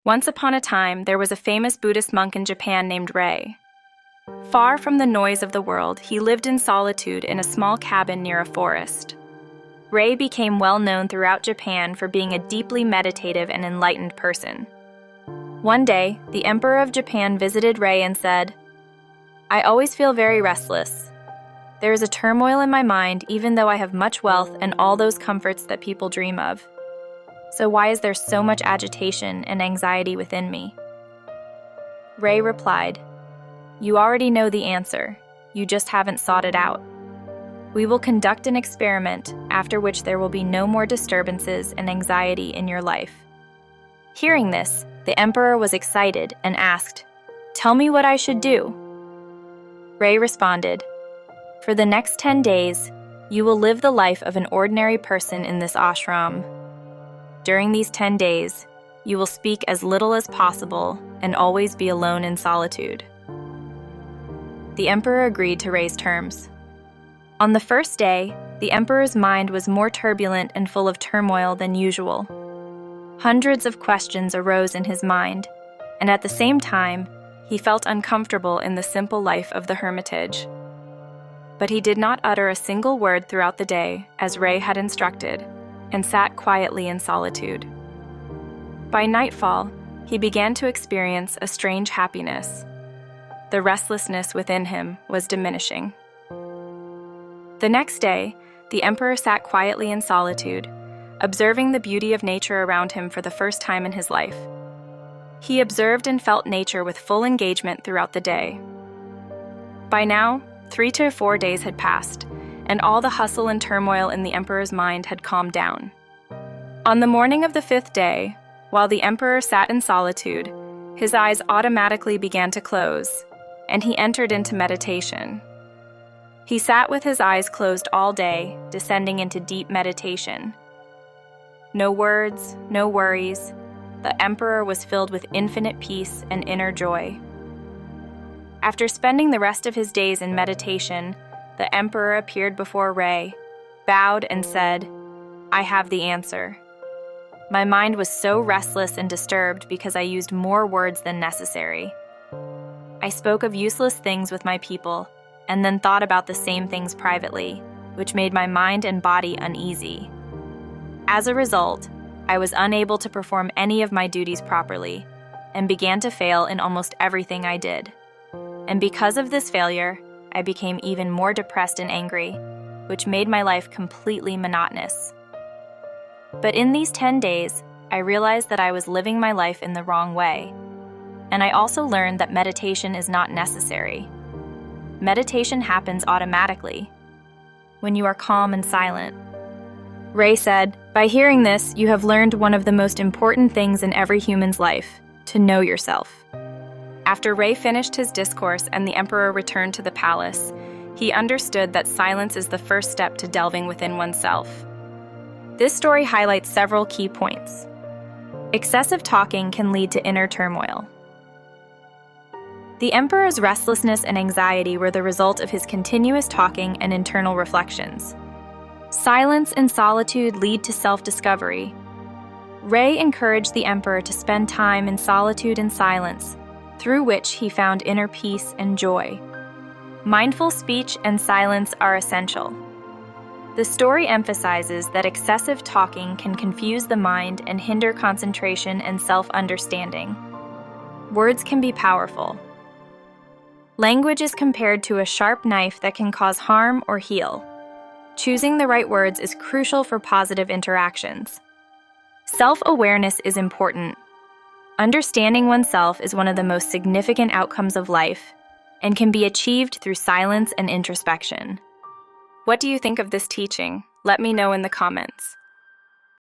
Once upon a time, there was a famous Buddhist monk in Japan named Rei. Far from the noise of the world, he lived in solitude in a small cabin near a forest. Rei became well known throughout Japan for being a deeply meditative and enlightened person. One day, the Emperor of Japan visited Rei and said, "I always feel very restless. There is a turmoil in my mind even though I have much wealth and all those comforts that people dream of. So why is there so much agitation and anxiety within me?" Rei replied, "You already know the answer. You just haven't sought it out. We will conduct an experiment, after which there will be no more disturbances and anxiety in your life." Hearing this, the emperor was excited and asked, "Tell me what I should do." Rei responded, "For the next 10 days, you will live the life of an ordinary person in this ashram. During these 10 days, you will speak as little as possible and always be alone in solitude." The emperor agreed to Rei's terms. On the first day, the emperor's mind was more turbulent and full of turmoil than usual. Hundreds of questions arose in his mind, and at the same time, he felt uncomfortable in the simple life of the hermitage. But he did not utter a single word throughout the day, as Rei had instructed, and sat quietly in solitude. By nightfall, he began to experience a strange happiness. The restlessness within him was diminishing. The next day, the emperor sat quietly in solitude, observing the beauty of nature around him for the first time in his life. He observed and felt nature with full engagement throughout the day. By now, 3 to 4 days had passed, and all the hustle and turmoil in the emperor's mind had calmed down. On the morning of the 5th day, while the emperor sat in solitude, his eyes automatically began to close, and he entered into meditation. He sat with his eyes closed all day, descending into deep meditation. No words, no worries. The emperor was filled with infinite peace and inner joy. After spending the rest of his days in meditation, the emperor appeared before Rei, bowed and said, "I have the answer. My mind was so restless and disturbed because I used more words than necessary. I spoke of useless things with my people, and then thought about the same things privately, which made my mind and body uneasy. As a result, I was unable to perform any of my duties properly, and began to fail in almost everything I did. And because of this failure, I became even more depressed and angry, which made my life completely monotonous. But in these 10 days, I realized that I was living my life in the wrong way, and I also learned that meditation is not necessary. Meditation happens automatically when you are calm and silent." Rei said, "By hearing this, you have learned one of the most important things in every human's life, to know yourself." After Rei finished his discourse and the emperor returned to the palace, he understood that silence is the first step to delving within oneself. This story highlights several key points. Excessive talking can lead to inner turmoil. The emperor's restlessness and anxiety were the result of his continuous talking and internal reflections. Silence and solitude lead to self-discovery. Rei encouraged the emperor to spend time in solitude and silence, through which he found inner peace and joy. Mindful speech and silence are essential. The story emphasizes that excessive talking can confuse the mind and hinder concentration and self-understanding. Words can be powerful. Language is compared to a sharp knife that can cause harm or heal. Choosing the right words is crucial for positive interactions. Self-awareness is important. Understanding oneself is one of the most significant outcomes of life and can be achieved through silence and introspection. What do you think of this teaching? Let me know in the comments.